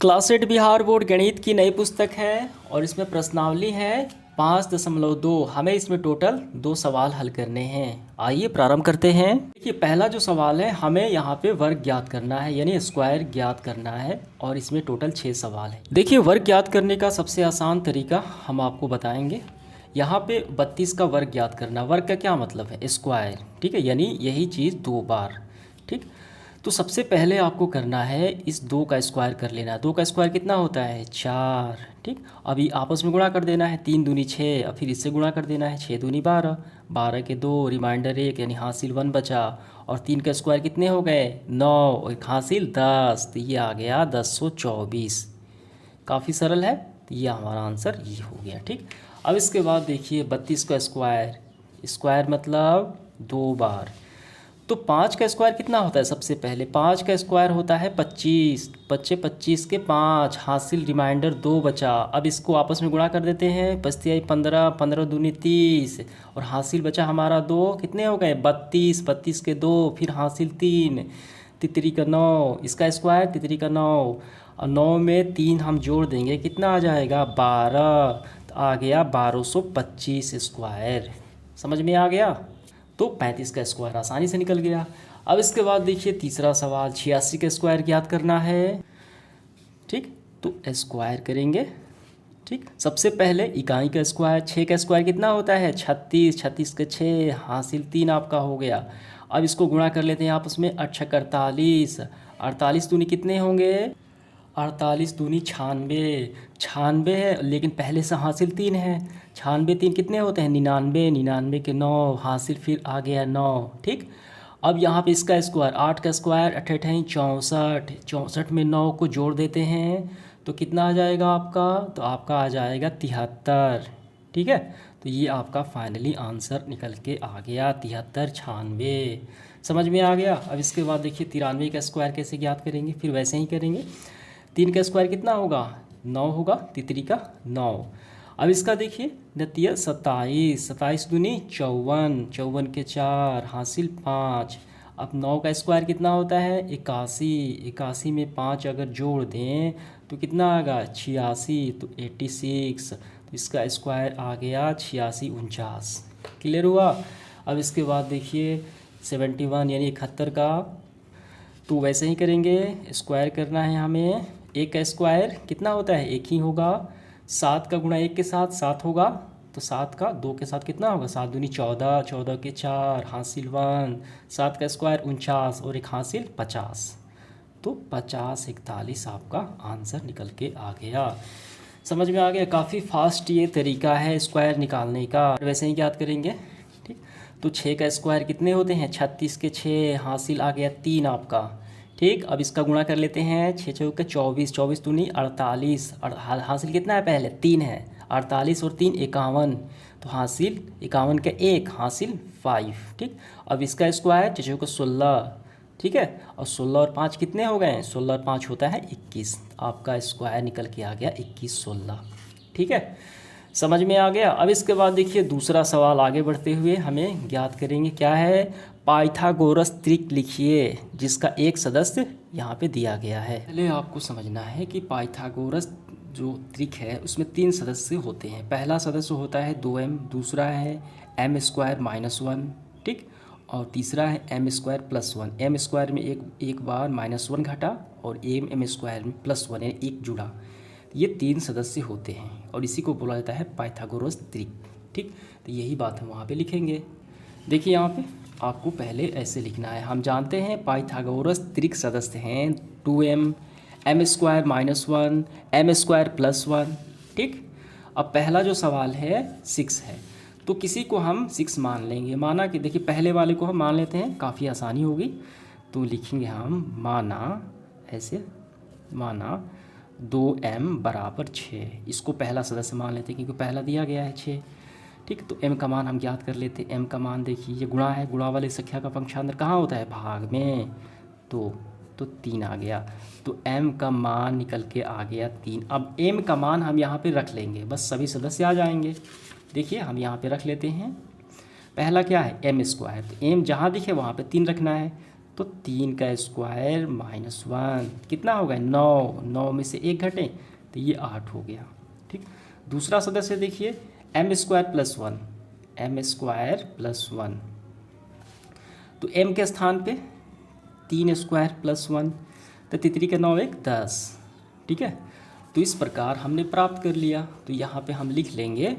Class 8 Bihar board गणित की नई पुस्तक है और इसमें प्रश्नावली है 5.2। हमें इसमें टोटल 2 सवाल हल करने हैं। आइए प्रारंभ करते हैं। देखिए पहला जो सवाल है, हमें यहाँ पे वर्ग ज्ञात करना है, यानी स्क्वायर ज्ञात करना है और इसमें टोटल 6 सवाल है। देखिए वर्ग ज्ञात करने का सबसे आसान तरीका हम आपको बताएंगे। यहाँ पे 32 का वर्ग ज्ञात करना। वर्ग का क्या मतलब है? स्क्वायर, ठीक है, यानी यही चीज़ 2 बार। ठीक, तो सबसे पहले आपको करना है इस 2 का स्क्वायर कर लेना है। 2 का स्क्वायर कितना होता है? 4। ठीक, अभी आपस में गुणा कर देना है। 3 दूनी 6 और फिर इससे गुणा कर देना है। 6 दूनी 12, 12 के 2, रिमाइंडर 1 यानी हासिल 1 बचा। और 3 का स्क्वायर कितने हो गए? 9 और एक हासिल 10, तो ये आ गया 1024। काफ़ी सरल है, तो ये हमारा आंसर ये हो गया। ठीक, अब इसके बाद देखिए 32 का स्क्वायर, स्क्वायर मतलब 2 बार। तो 5 का स्क्वायर कितना होता है? सबसे पहले 5 का स्क्वायर होता है 25, 25 के 5, हासिल रिमाइंडर 2 बचा। अब इसको आपस में गुणा कर देते हैं। 25 15, 15 दूनी 30 और हासिल बचा हमारा 2। कितने हो गए? 32, 32 के 2, फिर हासिल 3, तितरी का 9, इसका स्क्वायर तितरी का 9 और 9 में 3 हम जोड़ देंगे, कितना आ जाएगा? 12। तो आ गया 1225 स्क्वायर। समझ में आ गया? तो 35 का स्क्वायर आसानी से निकल गया। अब इसके बाद देखिए तीसरा सवाल, 86 का स्क्वायर ज्ञात करना है। ठीक, तो स्क्वायर करेंगे। ठीक, सबसे पहले इकाई का स्क्वायर, 6 का स्क्वायर कितना होता है? 36, 36 के 6, हासिल 3 आपका हो गया। अब इसको गुणा कर लेते हैं आपस में। 8 छक 48, 48 दूनी कितने होंगे? 48 दूनी 96, 96 है लेकिन पहले से हासिल 3 है। 96 3 कितने होते हैं? 99, 99 के 9, हासिल फिर आ गया 9। ठीक, अब यहाँ पे इसका स्क्वायर, 8 का स्क्वायर 8 8 64, 64 में 9 को जोड़ देते हैं तो कितना आ जाएगा आपका? तो आपका आ जाएगा 73। ठीक है, तो ये आपका फाइनली आंसर निकल के आ गया 73 96। समझ में आ गया? अब इसके बाद देखिए 93 का स्क्वायर कैसे ज्ञात करेंगे? फिर वैसे ही करेंगे। 3 का स्क्वायर कितना होगा? 9 होगा, तितरी का 9। अब इसका देखिए नतीजा 27, 27 दूनी 54, 54 के 4, हासिल 5। अब 9 का स्क्वायर कितना होता है? 81, 81 में 5 अगर जोड़ दें तो कितना आएगा? 86, तो 86। तो इसका स्क्वायर आ गया 86 49। क्लियर हुआ? अब इसके बाद देखिए 71 यानी 71 का, तो वैसे ही करेंगे। स्क्वायर करना है हमें। 1 का स्क्वायर कितना होता है? 1 ही होगा। 7 का गुणा 1 के साथ 7 होगा, तो 7 का 2 के साथ कितना होगा? 7 दूनी 14, 14 के 4, हासिल 1। 7 का स्क्वायर 49 और एक हासिल 50, तो 50 41 आपका आंसर निकल के आ गया। समझ में आ गया? काफ़ी फास्ट ये तरीका है स्क्वायर निकालने का। वैसे ही याद करेंगे। ठीक, तो 6 का स्क्वायर कितने होते हैं? 36 के 6, हासिल आ गया 3 आपका। ठीक, अब इसका गुणा कर लेते हैं। 6 चौके 24, 24 दूनी 48, हासिल कितना है? पहले 3 है। 48 और 3 51, तो हासिल 51 का 1, हासिल 5। ठीक, अब इसका स्क्वायर 6 चौके 16। ठीक है, और 16 और 5 कितने हो गए? 16 और 5 होता है 21। आपका स्क्वायर निकल के आ गया 21 16। ठीक है, समझ में आ गया? अब इसके बाद देखिए दूसरा सवाल आगे बढ़ते हुए हमें ज्ञात करेंगे। क्या है? पाइथागोरस त्रिक लिखिए जिसका एक सदस्य यहाँ पे दिया गया है। पहले आपको समझना है कि पाइथागोरस जो त्रिक है उसमें 3 सदस्य होते हैं। पहला सदस्य होता है 2m, दूसरा है m² -1, ठीक, और तीसरा है m² + 1। m² में एक बार -1 घटा और m² में +1 यानी 1 जुड़ा। ये 3 सदस्य होते हैं और इसी को बोला जाता है पाइथागोरस त्रिक। ठीक, तो यही बात हम वहाँ पे लिखेंगे। देखिए यहाँ पे आपको पहले ऐसे लिखना है। हम जानते हैं पाइथागोरस त्रिक सदस्य हैं 2m, m² -1, m² + 1। ठीक, अब पहला जो सवाल है 6 है, तो किसी को हम 6 मान लेंगे। माना कि देखिए पहले वाले को हम मान लेते हैं, काफ़ी आसानी होगी। तो लिखेंगे हम माना, ऐसे माना 2m = 6। इसको पहला सदस्य मान लेते हैं क्योंकि पहला दिया गया है 6। ठीक, तो m का मान हम ज्ञात कर लेते हैं। m का मान देखिए ये गुणा है, गुणा वाली संख्या का पक्षांतर कहाँ होता है? भाग में। तो 3 आ गया, तो m का मान निकल के आ गया 3। अब m का मान हम यहाँ पे रख लेंगे, बस सभी सदस्य आ जाएंगे। देखिए हम यहाँ पे रख लेते हैं। पहला क्या है? m², तो m जहाँ दिखे वहाँ पे 3 रखना है। तो 3 का स्क्वायर -1 कितना होगा 9, 9 में से 1 घटे तो ये 8 हो गया। ठीक, दूसरा सदस्य देखिए m² + 1, m² + 1, तो m के स्थान पे 3² + 1, तो 3 का 9 1 10। ठीक है, तो इस प्रकार हमने प्राप्त कर लिया। तो यहाँ पे हम लिख लेंगे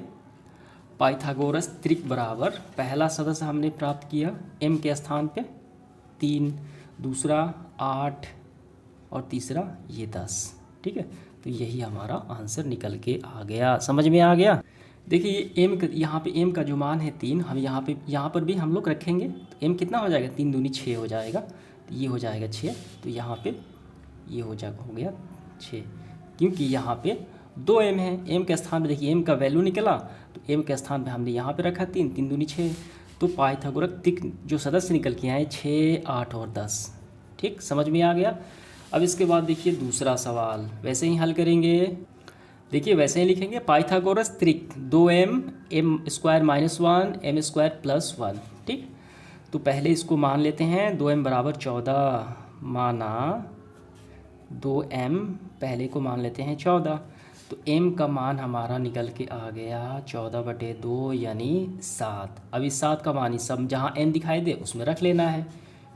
पाइथागोरस त्रिक बराबर, पहला सदस्य हमने प्राप्त किया m के स्थान पे 3, दूसरा 8 और तीसरा ये 10। ठीक है, तो यही हमारा आंसर निकल के आ गया। समझ में आ गया। देखिए m यहाँ पे m का जो मान है 3, हम यहाँ पर भी हम लोग रखेंगे तो m कितना हो जाएगा 3 दूनी 6 हो जाएगा, तो ये हो जाएगा 6, तो यहाँ पे ये हो गया 6, क्योंकि यहाँ पे 2m है। m के स्थान पे देखिए m का वैल्यू निकला, तो m के स्थान पे हमने यहाँ पे रखा 3, 3 दूनी 6, तो पाइथागोरस त्रिक जो सदस्य निकल के आए 6, 8 और 10। ठीक, समझ में आ गया। अब इसके बाद देखिए दूसरा सवाल वैसे ही हल करेंगे। देखिए वैसे ही लिखेंगे पाइथागोरस त्रिक 2m m² - 1 m² + 1। ठीक, तो पहले इसको मान लेते हैं 2m = 14, माना 2m, पहले को मान लेते हैं 14, तो m का मान हमारा निकल के आ गया 14/2 यानी 7। अब इस 7 का मान इस सब जहाँ m दिखाई दे उसमें रख लेना है।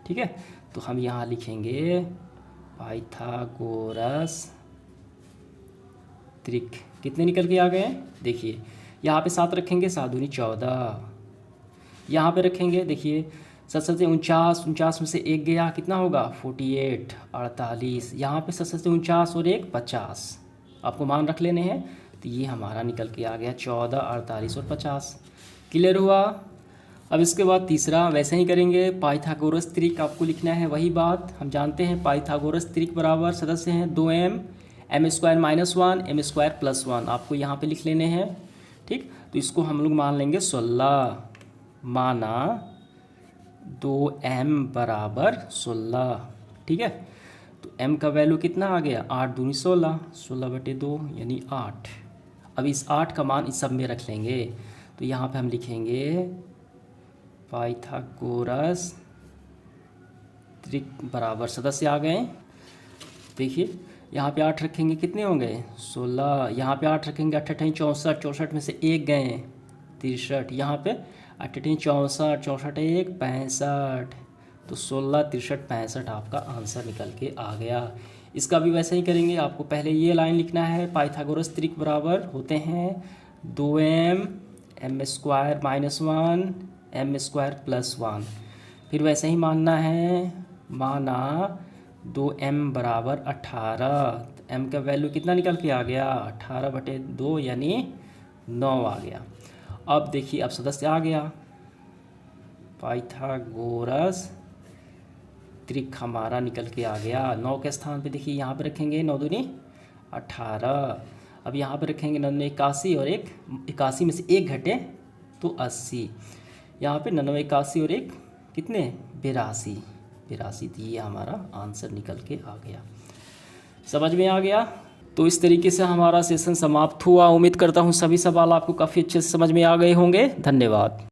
ठीक है, तो हम यहाँ लिखेंगे पाइथागोरस त्रिक कितने निकल के आ गए हैं। देखिए यहाँ पे 7 रखेंगे, 7 दूनी 14, यहाँ पे रखेंगे देखिए 7 7 49 में से 1 गया कितना होगा 48, 48, यहाँ पे 7 7 49 और 1 50, आपको मान रख लेने हैं। तो ये हमारा निकल के आ गया 14, 48 और 50। क्लियर हुआ। अब इसके बाद तीसरा वैसे ही करेंगे, पाइथागोरस त्रिक आपको लिखना है वही बात हम जानते हैं। पाइथागोरस त्रिक बराबर सदस्य हैं 2m m² - 1 m² + 1, आपको यहाँ पे लिख लेने हैं। ठीक, तो इसको हम लोग मान लेंगे 16, माना 2m = 16। ठीक है, तो m का वैल्यू कितना आ गया 8 दूनी 16, 16/2 यानी 8। अब इस 8 का मान इस सब में रख लेंगे, तो यहाँ पे हम लिखेंगे पाइथागोरस त्रिक बराबर सदस्य आ गए। देखिए यहाँ पे 8 रखेंगे कितने होंगे 16, यहाँ पे 8 रखेंगे 8 8 64, 64 में से 1 गए 63, यहाँ पे 8 8 64, 64 1 65, तो 16 63 65 आपका आंसर निकल के आ गया। इसका भी वैसे ही करेंगे, आपको पहले ये लाइन लिखना है पाइथागोरस त्रिक बराबर होते हैं 2m m² - 1 m² + 1, फिर वैसे ही मानना है, माना 2m = 18, m का वैल्यू कितना निकल के आ गया 18/2 यानी 9 आ गया। अब देखिए अब सदस्य आ गया पाइथागोरस त्रिक हमारा निकल के आ गया। 9 के स्थान पे देखिए यहाँ पे रखेंगे 9 दूनी 18, अब यहाँ पे रखेंगे 9 दूनी 81 और 1 81 में से 1 घटे तो 80, यहाँ पे 99 81 और 1 कितने 82, तो ये हमारा आंसर निकल के आ गया। समझ में आ गया। तो इस तरीके से हमारा सेशन समाप्त हुआ। उम्मीद करता हूँ सभी सवाल आपको काफ़ी अच्छे से समझ में आ गए होंगे। धन्यवाद।